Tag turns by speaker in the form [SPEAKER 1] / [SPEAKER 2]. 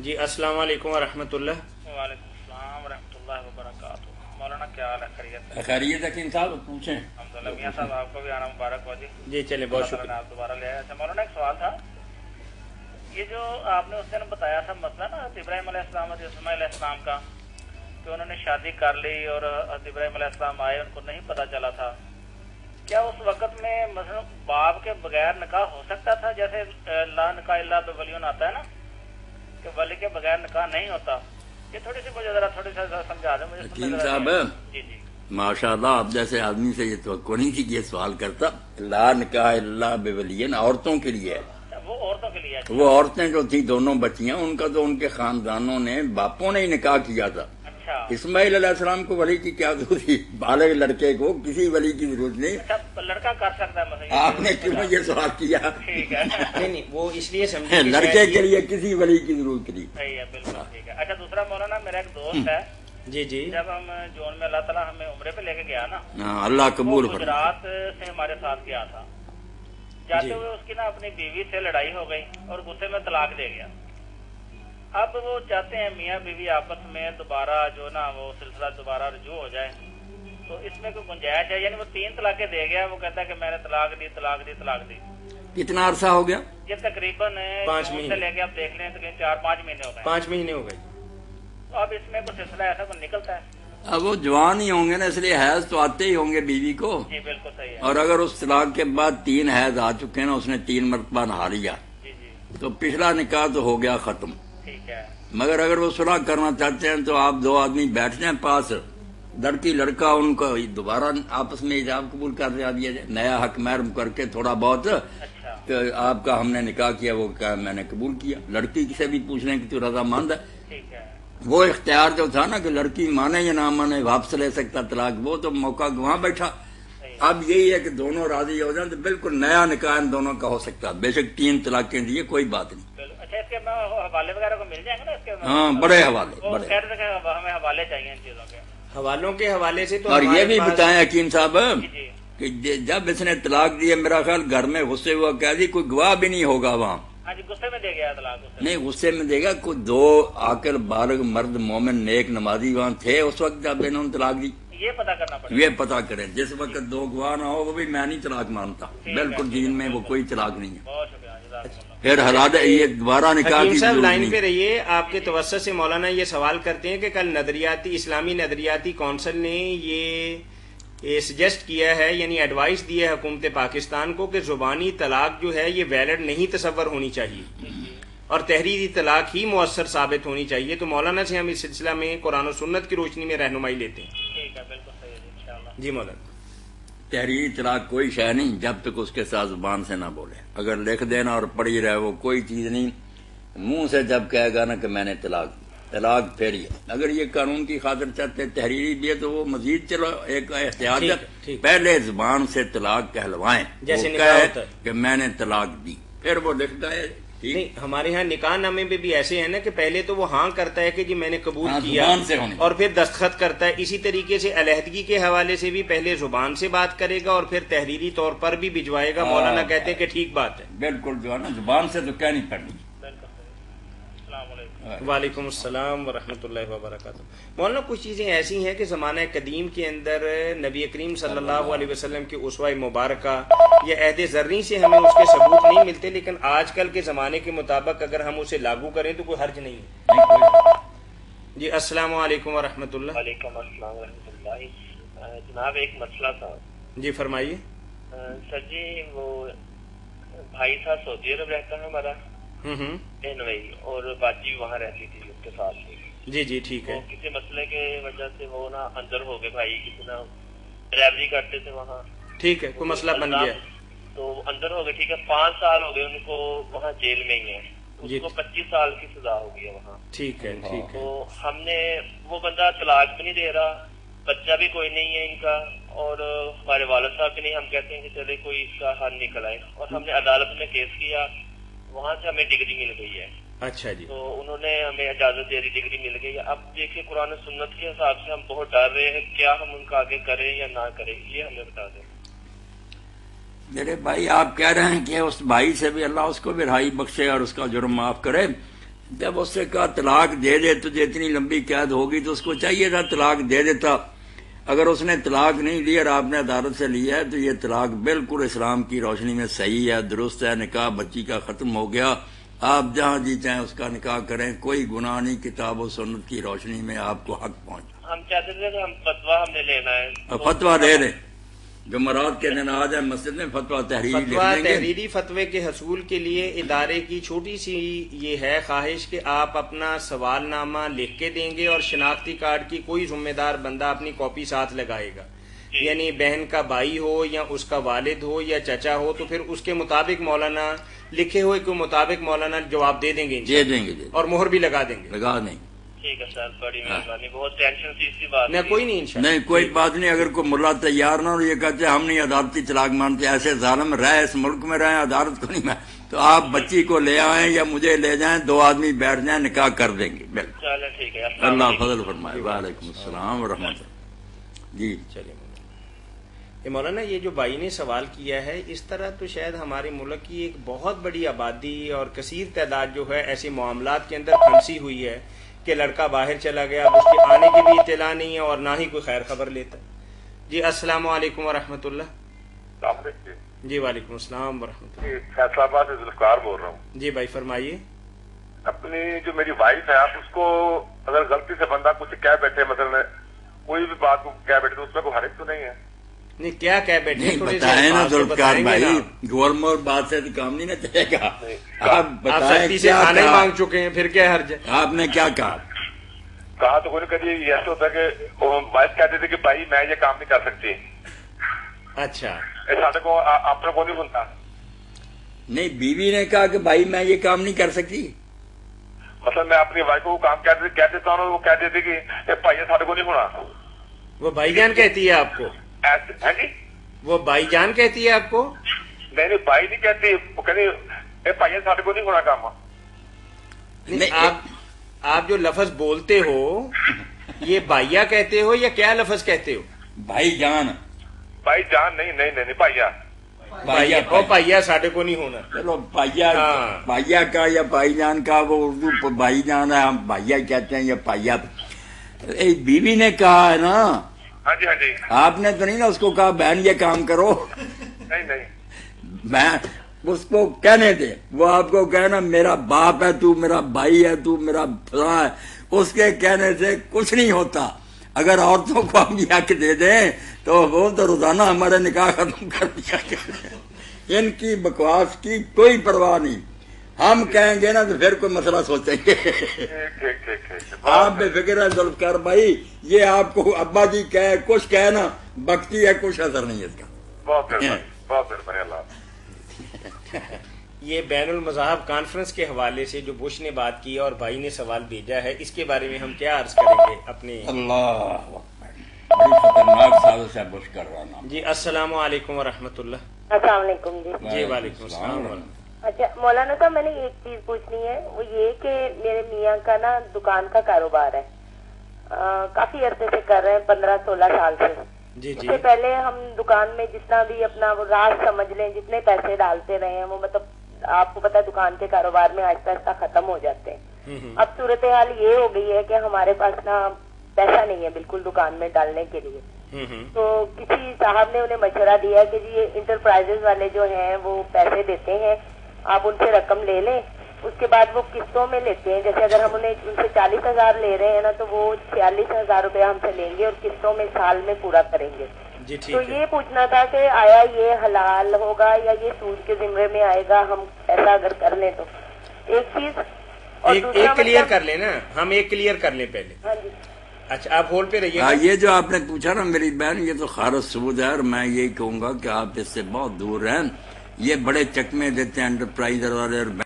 [SPEAKER 1] جی السلام علیکم ورحمۃ اللہ۔
[SPEAKER 2] وعلیکم السلام ورحمۃ اللہ وبرکاتہ۔ مولانا کیا حال ہے؟ خیریت ہے؟
[SPEAKER 3] خیریت ہے کن صاحب پوچھیں۔
[SPEAKER 2] الحمدللہ میاں صاحب آپ کو بھی آنا مبارک ہو جی۔
[SPEAKER 1] جی چلے بہت
[SPEAKER 2] اللہ تعالیٰ
[SPEAKER 1] شکریہ۔
[SPEAKER 2] نے آپ دوبارہ لے آیا۔ اچھا مولانا ایک سوال تھا، یہ جو آپ نے اس دن بتایا تھا مسئلہ نا حضرت ابراہیم علیہ السلام اور اسماعیل علیہ السلام کا، کہ انہوں نے شادی کر لی اور حضرت ابراہیم علیہ السلام آئے، ان کو نہیں پتہ چلا تھا، کیا اس وقت میں مثلا باپ کے بغیر نکاح ہو سکتا تھا؟ جیسے لا نکاح الا بولیون آتا ہے نا کہ ولی کے بغیر نکاح نہیں ہوتا، یہ تھوڑی سی مجھے ذرا سمجھا دیں مجھے۔
[SPEAKER 3] حکیم صاحب
[SPEAKER 2] جی جی
[SPEAKER 3] ماشاء اللہ، آپ جیسے آدمی سے یہ توقع نہیں تھی کہ یہ سوال کرتا۔ لا نکاح الا بولین عورتوں کے لیے ہے،
[SPEAKER 2] وہ عورتوں کے لیے ہے۔
[SPEAKER 3] وہ عورتیں جو تھیں دونوں بچیاں، ان کا تو ان کے خاندانوں نے باپوں نے ہی نکاح کیا تھا۔
[SPEAKER 2] اچھا
[SPEAKER 3] اسماعیل علیہ السلام کو ولی کی کیا ضرورت تھی؟ بالغ لڑکے کو کسی ولی کی ضرورت نہیں۔
[SPEAKER 2] اچھا لڑکا کر سکتا ہے مثلا؟
[SPEAKER 3] آپ نے کیوں یہ سوال کیا؟
[SPEAKER 2] ٹھیک ہے
[SPEAKER 1] نہیں وہ اس لیے سمجھے کہ
[SPEAKER 3] لڑکے
[SPEAKER 1] شاید
[SPEAKER 3] کے لیے کسی ولی کی ضرورت نہیں۔
[SPEAKER 2] صحیح ہے، بالکل ٹھیک ہے۔ اچھا دوسرا مولانا، میرا ایک دوست ہے،
[SPEAKER 1] جی جی
[SPEAKER 2] جب ہم جون میں اللہ تعالیٰ ہمیں عمرے پہ لے کے گیا نا،
[SPEAKER 3] ہاں، اللہ
[SPEAKER 2] وہ
[SPEAKER 3] قبول فرمائے۔
[SPEAKER 2] گجرات سے ہمارے ساتھ گیا تھا، جاتے ہوئے اس کی نا اپنی بیوی سے لڑائی ہو گئی اور غصے میں طلاق دے گیا۔ اب وہ چاہتے ہیں میاں بیوی آپس میں دوبارہ جو نا وہ سلسلہ دوبارہ رجوع ہو جائے، تو اس میں کوئی گنجائش ہے؟ یعنی وہ 3 طلاقیں دے گیا، وہ کہتا ہے کہ میں نے طلاق دی طلاق دی طلاق دی۔
[SPEAKER 3] کتنا عرصہ ہو گیا؟
[SPEAKER 2] یہ تقریباً
[SPEAKER 1] 5
[SPEAKER 2] جون
[SPEAKER 1] مہینے
[SPEAKER 2] سے لے کے آپ دیکھ لیں تو 4-5 مہینے ہو گئے۔
[SPEAKER 1] 5 مہینے ہو گئے۔
[SPEAKER 2] تو اب اس میں کوئی سلسلہ ایسا کوئی نکلتا ہے؟
[SPEAKER 3] اب وہ جوان ہی ہوں گے نا، اس لیے حیض تو آتے ہی ہوں گے بیوی کو۔
[SPEAKER 2] جی بالکل صحیح ہے۔
[SPEAKER 3] اور اگر اس طلاق کے بعد 3 حیض آ چکے نا، اس نے 3 مرتبہ نہا لیا،
[SPEAKER 2] جی جی
[SPEAKER 3] تو پچھلا نکاح تو ہو گیا ختم۔
[SPEAKER 2] ٹھیک ہے۔
[SPEAKER 3] مگر اگر وہ صلح کرنا چاہتے ہیں تو آپ 2 آدمی بیٹھ جائیں پاس، لڑکی لڑکا، ان کو دوبارہ آپس میں ایجاب قبول کر دیا جائے، نیا حق محرم کر کے تھوڑا بہت
[SPEAKER 2] اچھا
[SPEAKER 3] کہ آپ کا ہم نے نکاح کیا، وہ کہا میں نے قبول کیا۔ لڑکی سے بھی پوچھ لیں کہ تو رضا مند ہے۔
[SPEAKER 2] ٹھیک ہے۔
[SPEAKER 3] وہ اختیار جو تھا نا کہ لڑکی مانے یا نہ مانے واپس لے سکتا طلاق، وہ تو موقع وہاں بیٹھا۔ اب یہی ہے کہ دونوں راضی ہو جائیں تو بالکل نیا نکاح ان دونوں کا ہو سکتا، بے شک 3 طلاقیں دیے کوئی بات نہیں۔
[SPEAKER 2] اچھا اس کے حوالے وغیرہ کو مل جائیں گے نا اس کے؟
[SPEAKER 3] ہاں بڑے حوالے
[SPEAKER 2] وہ
[SPEAKER 3] بڑے۔
[SPEAKER 2] کہہ رہے تھے کہ ہمیں حوالے چاہیے ان چیزوں کے۔
[SPEAKER 1] حوالوں کے حوالے سے تو
[SPEAKER 3] اور یہ
[SPEAKER 1] ہمارے
[SPEAKER 3] بھی
[SPEAKER 1] پاس-
[SPEAKER 3] بتائیں حکیم صاحب
[SPEAKER 2] جی جی
[SPEAKER 3] کہ جب اس نے طلاق دی، میرا خیال گھر میں غصے ہوا کہہ دی، کوئی گواہ بھی نہیں ہوگا وہاں۔
[SPEAKER 2] ہاں جی، غصے میں دے گیا طلاق غصے میں۔
[SPEAKER 3] نہیں غصے میں دے گا، کوئی 2 عاقل بالغ مرد مومن نیک نمازی وہاں تھے اس وقت جب انہوں نے طلاق دی؟
[SPEAKER 2] یہ پتہ کرنا پڑے گا۔
[SPEAKER 3] یہ پتا کریں، جس وقت 2 گواہ نہ ہو وہ بھی میں نہیں طلاق مانتا، بالکل دین میں وہ کوئی طلاق نہیں ہے۔
[SPEAKER 2] بہت شکریہ جزاک اللہ۔
[SPEAKER 3] پھر حالات یہ دوبارہ نکاح
[SPEAKER 1] حکیم
[SPEAKER 3] کی
[SPEAKER 1] صاحب
[SPEAKER 3] ضرورت
[SPEAKER 1] لائن
[SPEAKER 3] نہیں۔
[SPEAKER 1] پہ رہیے۔ آپ کے توسط سے مولانا یہ سوال کرتے ہیں کہ کل نظریاتی اسلامی نظریاتی کونسل نے یہ سجیسٹ کیا ہے، یعنی ایڈوائس دی ہے حکومت پاکستان کو کہ زبانی طلاق جو ہے یہ ویلڈ نہیں تصور ہونی چاہیے اور تحریری طلاق ہی مؤثر ثابت ہونی چاہیے۔ تو مولانا سے ہم اس سلسلہ میں قرآن و سنت کی روشنی میں رہنمائی لیتے ہیں۔
[SPEAKER 2] ٹھیک ہے، بالکل صحیح ہے انشاءاللہ۔
[SPEAKER 1] جی مولانا۔
[SPEAKER 3] تحریری طلاق کوئی شے نہیں جب تک اس کے ساتھ زبان سے نہ بولے۔ اگر لکھ دینا اور پڑھی رہے وہ کوئی چیز نہیں، منہ سے جب کہے گا نا کہ میں نے طلاق دی، طلاق پھر یہ اگر یہ قانون کی خاطر چاہتے تحریری بھی ہے تو وہ مزید چلو ایک احتیاط
[SPEAKER 1] ٹھیک
[SPEAKER 3] ہے،
[SPEAKER 1] ہے، ٹھیک۔
[SPEAKER 3] پہلے زبان سے طلاق کہلوائیں،
[SPEAKER 1] جیسے
[SPEAKER 3] وہ
[SPEAKER 1] نکاح
[SPEAKER 3] کہے
[SPEAKER 1] ہوتا ہے۔
[SPEAKER 3] کہ میں نے طلاق دی، پھر وہ لکھتا ہے ٹھیک۔
[SPEAKER 1] نہیں ہمارے ہاں نکاح نامے میں بھی ایسے ہیں نا کہ پہلے تو وہ ہاں کرتا ہے کہ جی میں نے قبول
[SPEAKER 3] ہاں،
[SPEAKER 1] کیا
[SPEAKER 3] زبان سے ہونے۔
[SPEAKER 1] اور پھر دستخط کرتا ہے۔ اسی طریقے سے علیحدگی کے حوالے سے بھی پہلے زبان سے بات کرے گا اور پھر تحریری طور پر بھی بھجوائے گا۔ مولانا کہتے ہیں کہ ٹھیک بات ہے۔
[SPEAKER 3] بالکل جو ہے نا زبان سے تو کہنی پڑنی۔
[SPEAKER 2] بالکل صحیح۔ السلام علیکم۔
[SPEAKER 1] وعلیکم السلام ورحمۃ اللہ وبرکاتہ۔ مولانا کچھ چیزیں ایسی ہیں کہ زمانہ قدیم کے اندر نبی کریم صلی اللہ علیہ وسلم کی اسوہ مبارکہ یا عہد زرعی سے ہمیں اس کے ثبوت نہیں ملتے، لیکن آج کل کے زمانے کے مطابق اگر ہم اسے لاگو کریں تو کوئی حرج نہیں ہے۔ جی السلام علیکم ورحمۃ اللہ۔
[SPEAKER 4] وعلیکم السلام ورحمۃ اللہ۔ جناب ایک مسئلہ تھا۔
[SPEAKER 1] جی فرمائیے۔
[SPEAKER 4] سر جی وہ بھائی تھا سعودی عرب رہتا ہے ہمارا بہنوئی، اور باجی وہاں رہتی تھی اس کے ساتھ۔
[SPEAKER 1] جی جی ٹھیک ہے۔
[SPEAKER 4] وہ کسی مسئلے کے وجہ سے وہ نا اندر ہو گئے، بھائی کسی نا ڈرائیوری کرتے تھے وہاں،
[SPEAKER 1] ٹھیک ہے، کوئی مسئلہ بن گیا۔
[SPEAKER 4] تو اندر ہو گئے، ٹھیک ہے، 5 سال ہو گئے ان کو وہاں جیل میں ہی ہے، اس
[SPEAKER 1] جی
[SPEAKER 4] کو 25 سال کی سزا ہو گئی ہے وہاں۔
[SPEAKER 1] ٹھیک ہے ٹھیک ہے۔
[SPEAKER 4] تو ہم نے وہ بندہ طلاق بھی نہیں دے رہا، بچہ بھی کوئی نہیں ہے ان کا، اور ہمارے والد صاحب بھی نہیں۔ ہم کہتے ہیں کہ چلے کوئی اس کا حل نکل آئے، اور ہم نے عدالت میں کیس کیا، وہاں سے ہمیں ڈگری مل گئی ہے۔
[SPEAKER 1] اچھا جی۔
[SPEAKER 4] تو انہوں نے ہمیں اجازت دے دی، ڈگری مل گئی ہے۔ اب دیکھیں قرآن و سنت کے حساب سے ہم بہت ڈر رہے ہیں، کیا ہم ان کا آگے کریں یا نہ کریں، یہ ہمیں بتا دیں۔
[SPEAKER 3] میرے بھائی آپ کہہ رہے ہیں کہ اس بھائی سے بھی اللہ اس کو بھی رہائی بخشے اور اس کا جرم معاف کرے، جب اس سے کہا طلاق دے دے تجھے اتنی لمبی قید ہوگی تو اس کو چاہیے تھا طلاق دے دیتا. اگر اس نے طلاق نہیں لی اور آپ نے عدالت سے لیا ہے تو یہ طلاق بالکل اسلام کی روشنی میں صحیح ہے, درست ہے, نکاح بچی کا ختم ہو گیا. آپ جہاں جی چاہیں اس کا نکاح کریں, کوئی گناہ نہیں, کتاب و سنت کی روشنی میں آپ کو حق پہنچا.
[SPEAKER 4] ہم چاہتے تھے کہ ہم فتوا ہم نے لینا ہے,
[SPEAKER 3] فتوا دے دیں, جمعرات کے دن آ جائیں مسجد میں, فتوا
[SPEAKER 1] تحریری فتوے کے حصول کے لیے ادارے کی چھوٹی سی یہ ہے خواہش کہ آپ اپنا سوال نامہ لکھ کے دیں گے اور شناختی کارڈ کی کوئی ذمہ دار بندہ اپنی کاپی ساتھ لگائے گا, یعنی بہن کا بھائی ہو یا اس کا والد ہو یا چچا ہو, تو پھر اس کے مطابق مولانا لکھے ہوئے کے مطابق مولانا جواب دے دیں گے اور مہر بھی لگا دیں گے.
[SPEAKER 4] ٹھیک ہے سر, بڑی مہربانی, بہت ٹینشن تھی اسی بات.
[SPEAKER 1] نہیں کوئی نہیں انشاءاللہ.
[SPEAKER 3] نہیں کوئی بات نہیں. اگر کوئی ملا تیار نہ اور یہ کہتے ہم نہیں عدالتی طلاق مانتے, ایسے ظالم رہے اس ملک میں رہے, عدالت کو نہیں مان, تو آپ بچی کو لے آئیں یا مجھے لے جائیں, 2 آدمی بیٹھ جائیں, نکاح کر دیں گے. بالکل
[SPEAKER 4] چلیں ٹھیک ہے,
[SPEAKER 3] اللہ فضل فرمائے. وعلیکم السلام ورحمۃ اللہ. جی
[SPEAKER 1] چلیے مولانا, یہ جو بھائی نے سوال کیا ہے, اس طرح تو شاید ہمارے ملک کی ایک بہت بڑی آبادی اور کثیر تعداد جو ہے ایسے معاملات کے اندر پھنسی ہوئی ہے کہ لڑکا باہر چلا گیا, اب اس کے آنے کی بھی اطلاع نہیں ہے اور نہ ہی کوئی خیر خبر لیتا. جی السلام علیکم ورحمۃ اللہ. جی وعلیکم السلام ورحمۃ اللہ.
[SPEAKER 5] فیصلہ آباد سے ذوالفقار بول رہا ہوں.
[SPEAKER 1] جی بھائی فرمائیے.
[SPEAKER 5] اپنی جو میری وائف ہے, آپ اس کو اگر غلطی سے بندہ کچھ کہہ بیٹھے, مثلا کوئی بھی بات کو کہہ بیٹھے, تو اس میں کوئی حرج تو نہیں ہے؟
[SPEAKER 1] نہیں کیا کہہ بیٹھے
[SPEAKER 3] بتائیں نا ذوالفقار بھائی, گور مور بات سے کام نہیں نہ چلے گا. آپ بتائیں
[SPEAKER 1] کھانا ہی مانگ چکے ہیں, پھر کیا حرج ہے؟ آپ
[SPEAKER 3] نے کیا کہا
[SPEAKER 5] تو کوئی کبھی ایسا ہوتا ہے کہ وائف کہتے تھے کہ بھائی میں یہ کام نہیں کر سکتی.
[SPEAKER 1] اچھا
[SPEAKER 5] سارے کو اپنے کو نہیں سنتا.
[SPEAKER 3] نہیں, بیوی نے کہا کہ بھائی میں یہ کام نہیں کر سکتی.
[SPEAKER 5] مطلب میں اپنی وائف کو کام کہہ دیتا ہوں, وہ کہہ دیتے کہ بھائی سارے کو نہیں ہونا.
[SPEAKER 1] وہ بھائی جان کہتی ہے آپ کو؟
[SPEAKER 5] جی
[SPEAKER 1] وہ بھائی جان کہتی ہے آپ کو؟
[SPEAKER 5] نہیں بھائی نہیں کہتی, وہ کہتی بھائی سارے کو نہیں ہونا کام.
[SPEAKER 1] آپ جو لفظ بولتے ہو یہ بھائیا کہتے ہو یا کیا لفظ کہتے ہو؟
[SPEAKER 3] بھائی جان.
[SPEAKER 5] بھائی جان نہیں بھائیا.
[SPEAKER 1] بھائیا ساڈے کو نہیں ہونا. چلو
[SPEAKER 3] بھائیا کا یا بھائی جان کا, وہ اردو بھائی جان ہے, ہم بھائیا کہتے ہیں یا بھائیا. بیوی نے کہا ہے نا.
[SPEAKER 5] ہاں جی
[SPEAKER 3] آپ نے تو نہیں نا اس کو کہا بہن یہ کام کرو؟
[SPEAKER 5] نہیں
[SPEAKER 3] میں اس کو کہنے دے, وہ آپ کو کہنا میرا باپ ہے, تو میرا بھائی ہے, تو میرا فلاں ہے. اس کے کہنے سے کچھ نہیں ہوتا. اگر عورتوں کو ہم یہ حق دے دیں تو وہ تو روزانہ ہمارے نکاح ختم کر دیا کرتے. ان کی بکواس کی کوئی پرواہ نہیں. ہم کہیں گے نا تو پھر کوئی مسئلہ سوچیں گے. آپ بے فکر ہے ذوالفقار بھائی, یہ آپ کو ابا جی کہے کچھ کہے نا, بکتی ہے, کچھ اثر نہیں ہے اس کا.
[SPEAKER 5] بہت مہربانی اللہ.
[SPEAKER 1] یہ بین المذاہب کانفرنس کے حوالے سے جو بش نے بات کی اور بھائی نے سوال بھیجا ہے, اس کے بارے میں ہم کیا عرض کریں گے اپنے؟
[SPEAKER 3] اللہ بڑی خطرناک سازش ہے بش کر رہا نا.
[SPEAKER 1] جی السلام علیکم ورحمۃ اللہ.
[SPEAKER 6] السلام علیکم.
[SPEAKER 1] جی وعلیکم السلام.
[SPEAKER 6] اچھا مولانا صاحب, میں نے ایک چیز پوچھنی ہے, وہ یہ کہ میرے میاں کا نا دکان کا کاروبار ہے, کافی عرصے سے کر رہے ہیں, 15-16 سال سے.
[SPEAKER 1] جی
[SPEAKER 6] اس سے پہلے ہم دکان میں جتنا بھی اپنا وہ راز سمجھ لیں, جتنے پیسے ڈالتے رہے ہیں, وہ مطلب آپ کو پتا دکان کے کاروبار میں آہستہ آہستہ ختم ہو جاتے ہیں. اب صورتحال یہ ہو گئی ہے کہ ہمارے پاس نا پیسہ نہیں ہے بالکل دکان میں ڈالنے کے لیے. تو کسی صاحب نے انہیں مشورہ دیا کہ جی یہ انٹرپرائزز والے جو ہیں وہ پیسے دیتے ہیں, آپ ان سے رقم لے لیں, اس کے بعد وہ قسطوں میں لیتے ہیں. جیسے اگر ہم ان سے 40,000 لے رہے ہیں نا, تو وہ 46,000 روپے ہم سے لیں گے اور قسطوں میں سال میں پورا کریں گے. تو یہ پوچھنا تھا کہ آیا یہ حلال ہوگا یا یہ سود کے زمرے میں آئے گا, ہم ایسا اگر کر لیں تو؟ ایک چیز
[SPEAKER 1] ایک کلیئر کر لیں نا, ہم ایک کلیئر کر لیں پہلے.
[SPEAKER 6] ہاں جی.
[SPEAKER 1] اچھا آپ ہولڈ پہ رہیے.
[SPEAKER 3] یہ جو آپ نے پوچھا نا میری بہن, یہ تو خارج ثبوت ہے, اور میں یہی کہوں گا کہ آپ اس سے بہت دور رہیں. یہ بڑے چکمے دیتے ہیں انٹرپرائز والے اور